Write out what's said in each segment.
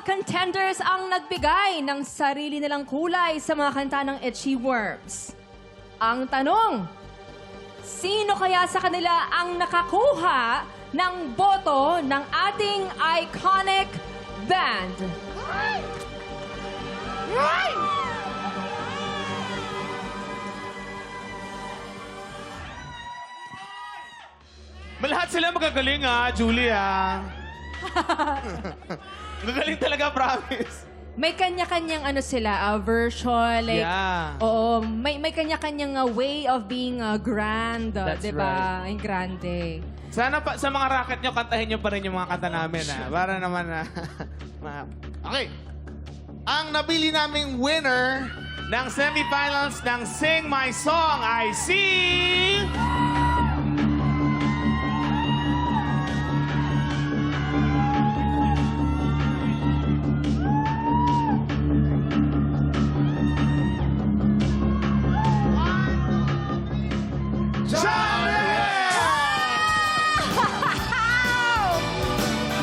contenders ang nagbigay ng sarili nilang kulay sa mga kanta ng Itchy Worms. Ang tanong, sino kaya sa kanila ang nakakuha ng boto ng ating iconic band? Lahat sila magagaling Julie Magagaling talaga, promise. May kanya-kanyang sila, version, like, Yeah. oo, may kanya-kanyang way of being grand, That's di ba? Ang grande. Sana pa, sa mga racket nyo, kantahin nyo pa rin yung mga kanta namin Para naman Okay. Ang nabili naming winner ng semifinals ng Sing My Song ay si...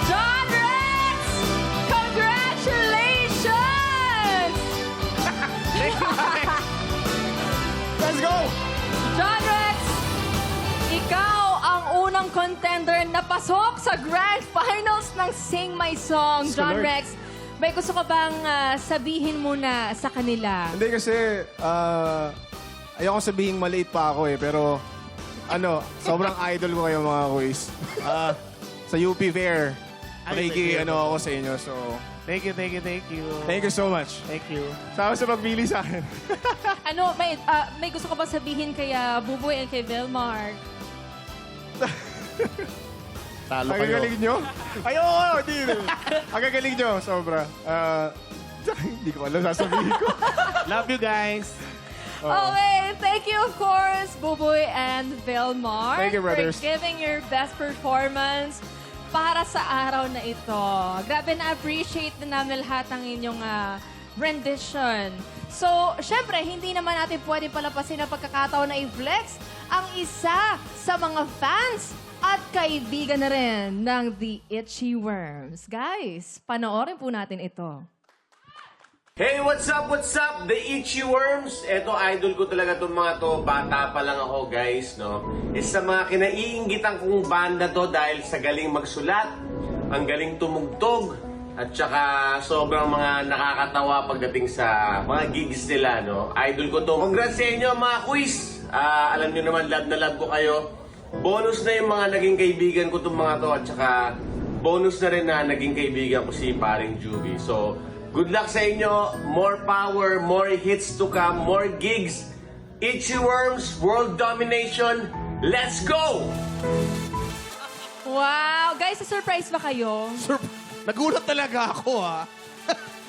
John Rex! Congratulations! Let's go! John Rex, ikaw ang unang contender na pasok sa Grand Finals ng Sing My Song. John Lord. Rex, may gusto ka bang sabihin muna sa kanila? Hindi kasi, ayoko sabihin maliit pa ako pero sobrang idol ko kayo mga quiz. Sa UP Fair, ako sa inyo. So, Thank you. thank you so much. Thank you. Sama sa pagpili sa akin. May gusto ka ba sabihin kay Buboy and kay Velmar? Talo Ang kayo. gagaling nyo? Ayoko, hindi. Ang gagaling nyo, sobra. Hindi ko alam sasabihin ko. Love you guys. Okay, thank you of course, Buboy and Velmar, Thank you, brothers. for giving your best performance para sa araw na ito. Grabe na-appreciate na namin lahat ng inyong rendition. So, syempre, hindi naman natin pwede palapasin ang pagkakataon na i-flex ang isa sa mga fans at kaibigan na rin ng The Itchy Worms. Guys, panoorin po natin ito. Hey, what's up? The Itchy Worms. Eto, idol ko talaga itong mga to. Bata pa lang ako, guys, no? Isa sa mga kinaiingitan kong banda to dahil sa galing magsulat, ang galing tumugtog, at saka sobrang mga nakakatawa pagdating sa mga gigs nila, no? Idol ko to. Congrats sa inyo, mga quiz! Alam nyo naman, love na love ko kayo. Bonus na yung mga naging kaibigan ko itong mga to, at saka bonus na rin na naging kaibigan ko si Paring Juvie. So, good luck sa inyo. More power, more hits to come, more gigs. Itchy Worms, world domination. Let's go! Wow! Guys, surprise ba kayo? Nagulat talaga ako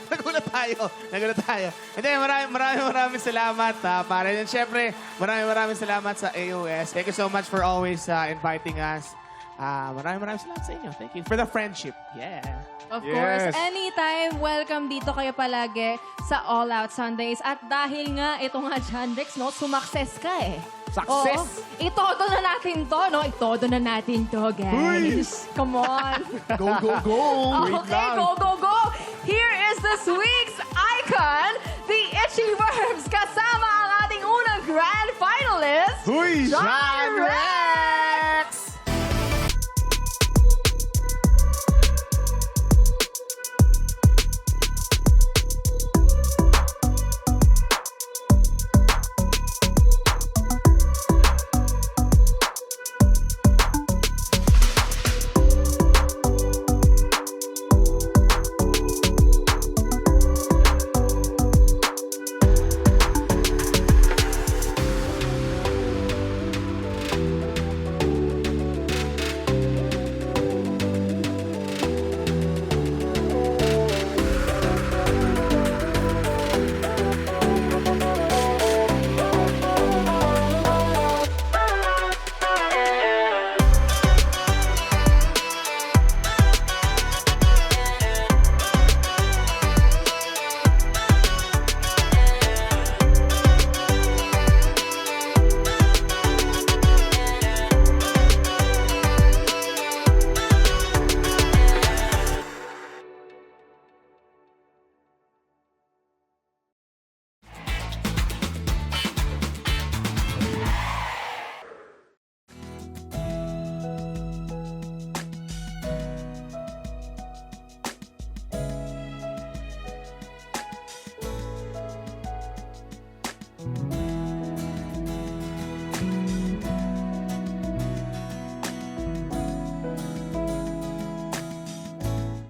Nagulat tayo. Hindi, maraming salamat para yan. Siyempre, maraming salamat sa AOS. Thank you so much for always inviting us. Maraming salamat sa inyo. Thank you for the friendship. Yeah. Of Yes. course, anytime, welcome dito kayo palagi sa All Out Sundays. At dahil nga, ito nga, John Rex, no, sumakses ka Success! Oo. Itodo na natin to, no? Itodo na natin to, guys. Come on. Go, go, go! Okay, go! Here is this week's icon, the Itchy Worms, kasama ang ating unang grand finalist, Huy! John Rex!